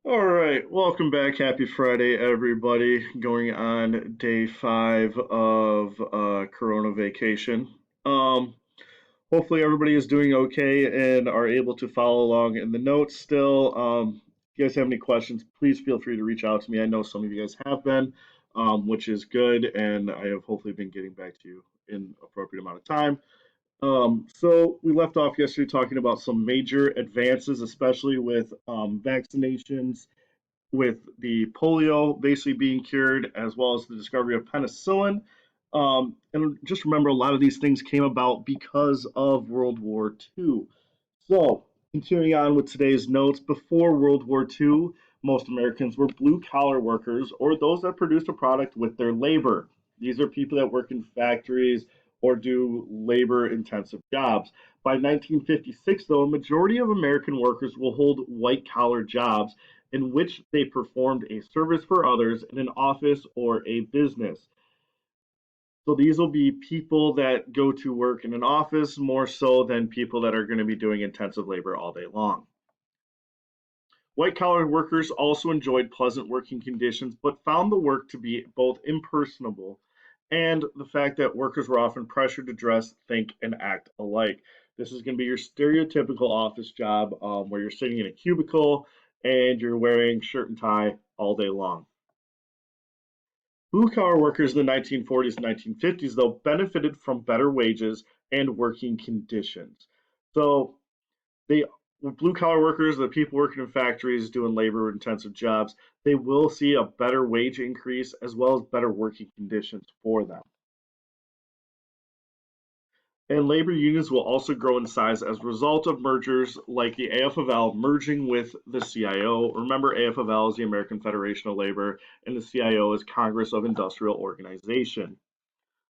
All right, welcome back. Happy Friday, everybody. Going on day 5 of Corona vacation. Um, Hopefully, everybody is doing okay and are able to follow along in the notes still. If you guys have any questions, please feel free to reach out to me. I know some of you guys have been, which is good, and I have hopefully been getting back to you in appropriate amount of time. So we left off yesterday talking about some major advances, especially with vaccinations, with the polio basically being cured, as well as the discovery of penicillin. And just remember, a lot of these things came about because of World War II. So, continuing on with today's notes, before World War II, most Americans were blue collar workers or those that produced a product with their labor. These are people that work in factories or do labor intensive jobs. By 1956, though, a majority of American workers will hold white collar jobs in which they performed a service for others in an office or a business. So these will be people that go to work in an office more so than people that are going to be doing intensive labor all day long. White collar workers also enjoyed pleasant working conditions, but found the work to be both impersonable and the fact that workers were often pressured to dress, think, and act alike. This is going to be your stereotypical office job where you're sitting in a cubicle and you're wearing shirt and tie all day long. Blue collar workers in the 1940s and 1950s, though, benefited from better wages and working conditions. So they blue collar workers, the people working in factories doing labor intensive jobs, they will see a better wage increase as well as better working conditions for them. And labor unions will also grow in size as a result of mergers like the AFL merging with the CIO. Remember, AFL is the American Federation of Labor, and the CIO is Congress of Industrial Organization.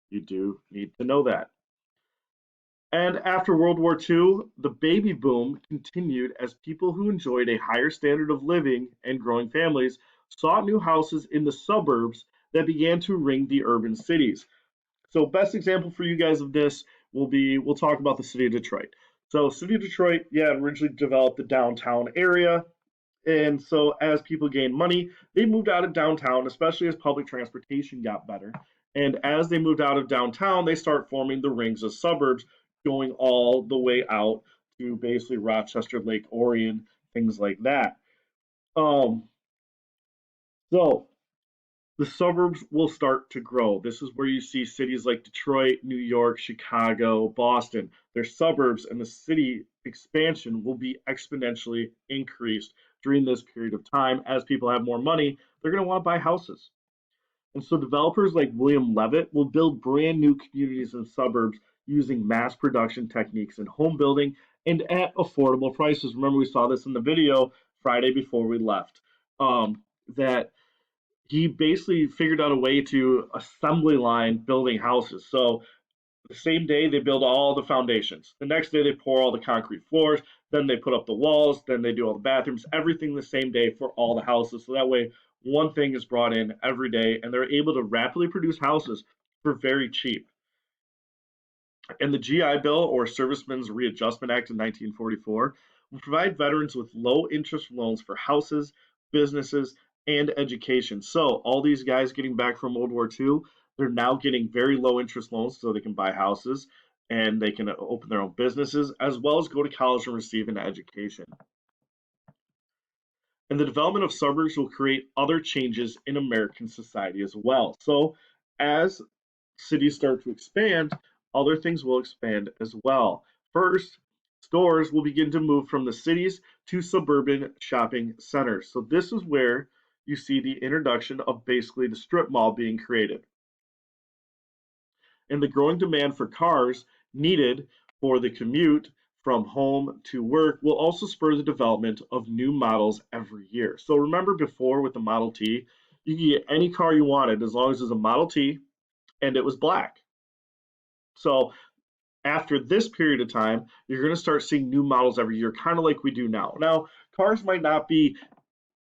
You do need to know that. And after World War II, the baby boom continued as people who enjoyed a higher standard of living and growing families sought new houses in the suburbs that began to ring the urban cities. So, best example for you guys of this will be we'll talk about the city of Detroit. So, city of Detroit, yeah, originally developed the downtown area. And so, as people gained money, they moved out of downtown, especially as public transportation got better. And as they moved out of downtown, they start forming the rings of suburbs, going all the way out to basically Rochester, Lake Orion, things like that. Um, so, the suburbs will start to grow. This is where you see cities like Detroit, New York, Chicago, Boston. Their suburbs and the city expansion will be exponentially increased during this period of time. As people have more money, they're going to want to buy houses. And so developers like William Levitt will build brand new communities in suburbs using mass production techniques in home building and at affordable prices. Remember, we saw this in the video Friday before we left. That he basically figured out a way to assembly line building houses. So the same day they build all the foundations. The next day they pour all the concrete floors. Then they put up the walls. Then they do all the bathrooms. Everything the same day for all the houses. So that way one thing is brought in every day, and they're able to rapidly produce houses for very cheap. And the GI Bill, or Servicemen's Readjustment Act of 1944, will provide veterans with low interest loans for houses, businesses, and education. So, all these guys getting back from World War II, they're now getting very low interest loans so they can buy houses and they can open their own businesses as well as go to college and receive an education. And the development of suburbs will create other changes in American society as well. So, as cities start to expand, other things will expand as well. First, stores will begin to move from the cities to suburban shopping centers. So, this is where you see the introduction of basically the strip mall being created. And the growing demand for cars needed for the commute from home to work will also spur the development of new models every year. So remember before with the Model T, you could get any car you wanted as long as it was a Model T and it was black. So after this period of time, you're going to start seeing new models every year, kind of like we do now. Now, cars might not be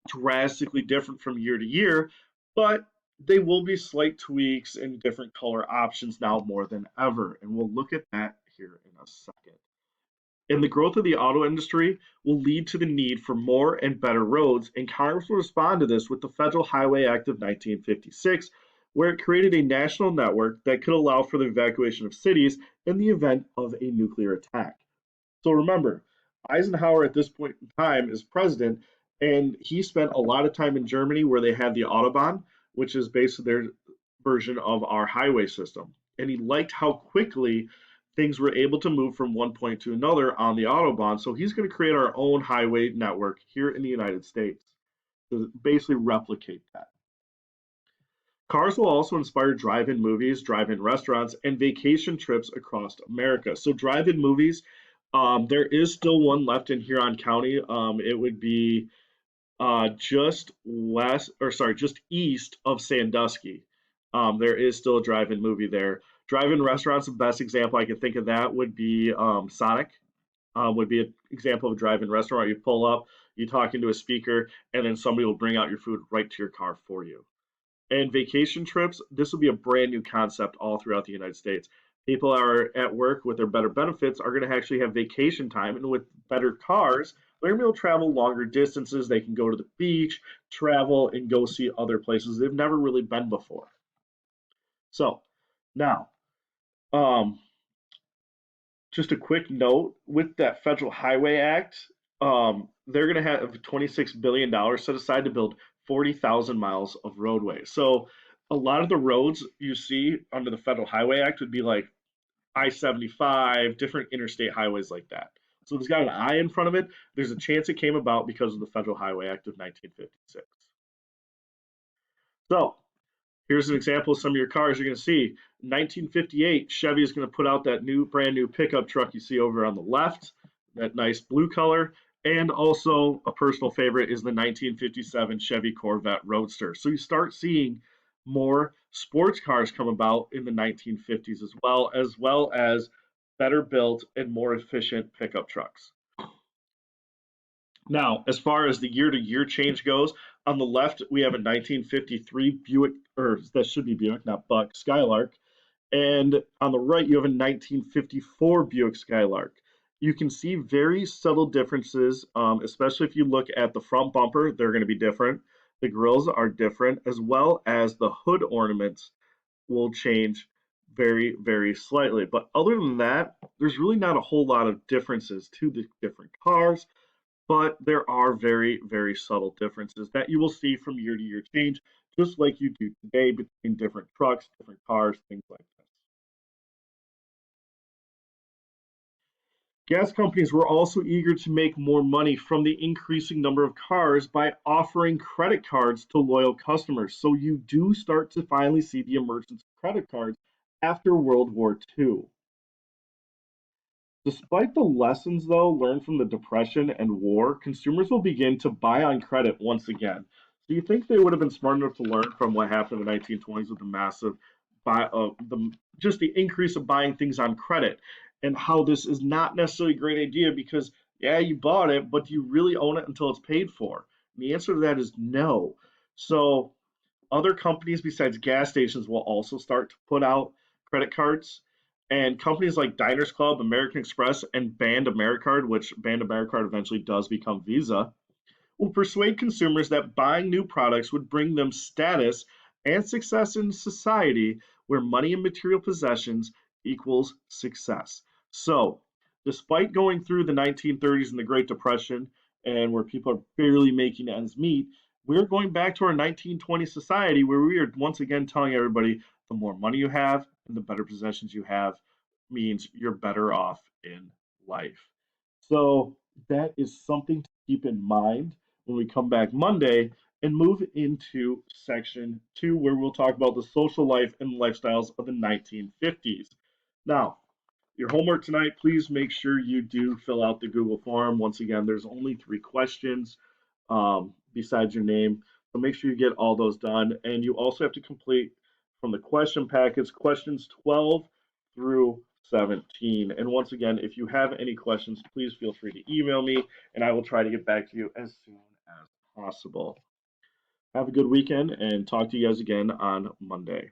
drastically different from year to year, but they will be slight tweaks and different color options now more than ever. And we'll look at that here in a second. And the growth of the auto industry will lead to the need for more and better roads, and Congress will respond to this with the Federal Highway Act of 1956, where it created a national network that could allow for the evacuation of cities in the event of a nuclear attack. So remember, Eisenhower at this point in time is president, and he spent a lot of time in Germany where they had the Autobahn, which is basically their version of our highway system. And he liked how quickly things were able to move from one point to another on the Autobahn. So he's going to create our own highway network here in the United States to basically replicate that. Cars will also inspire drive-in movies, drive-in restaurants, and vacation trips across America. So drive-in movies, there is still one left in Huron County. It would be just west, or sorry, just east of Sandusky. There is still a drive-in movie there. Drive-in restaurants, the best example I can think of that would be Sonic. Would be an example of a drive-in restaurant. You pull up, you talk into a speaker, and then somebody will bring out your food right to your car for you. And vacation trips, this will be a brand new concept all throughout the United States. People are at work with their better benefits are going to actually have vacation time, and with better cars, they're going to be able to travel longer distances. They can go to the beach, travel, and go see other places they've never really been before. So now, um, just a quick note with that Federal Highway Act, they're going to have $26 billion set aside to build 40,000 miles of roadway. So a lot of the roads you see under the Federal Highway Act would be like I-75, different interstate highways like that. So it's got an I in front of it. There's a chance it came about because of the Federal Highway Act of 1956. So here's an example of some of your cars you're going to see. 1958, Chevy is going to put out that brand new pickup truck you see over on the left, that nice blue color. And also a personal favorite is the 1957 Chevy Corvette Roadster. So you start seeing more sports cars come about in the 1950s as well as better built and more efficient pickup trucks. Now, as far as the year-to-year change goes, on the left we have a 1953 Buick, or that should be Buick, not Buck, Skylark, and on the right you have a 1954 Buick Skylark. You can see very subtle differences, especially if you look at the front bumper, they're going to be different. The grills are different, as well as the hood ornaments will change very, very slightly. But other than that, there's really not a whole lot of differences to the different cars, but there are very, very subtle differences that you will see from year to year change, just like you do today between different trucks, different cars, things like this. Gas companies were also eager to make more money from the increasing number of cars by offering credit cards to loyal customers. So you do start to finally see the emergence of credit cards after World War II. Despite the lessons, though, learned from the Depression and war, consumers will begin to buy on credit once again. Do you think they would have been smart enough to learn from what happened in the 1920s with the massive, just the increase of buying things on credit, and how this is not necessarily a great idea because, yeah, you bought it, but do you really own it until it's paid for? And the answer to that is no. So other companies besides gas stations will also start to put out credit cards. And companies like Diners Club, American Express, and Band Americard, which Band Americard eventually does become Visa, will persuade consumers that buying new products would bring them status and success in society where money and material possessions equals success. So, despite going through the 1930s and the Great Depression, and where people are barely making ends meet, we're going back to our 1920 society where we are once again telling everybody the more money you have and the better possessions you have means you're better off in life. So, that is something to keep in mind when we come back Monday and move into section 2, where we'll talk about the social life and lifestyles of the 1950s. Now, your homework tonight, please make sure you do fill out the Google form. Once again, there's only 3 questions besides your name. So make sure you get all those done. And you also have to complete from the question packets questions 12 through 17. And once again, if you have any questions, please feel free to email me and I will try to get back to you as soon as possible. Have a good weekend and talk to you guys again on Monday.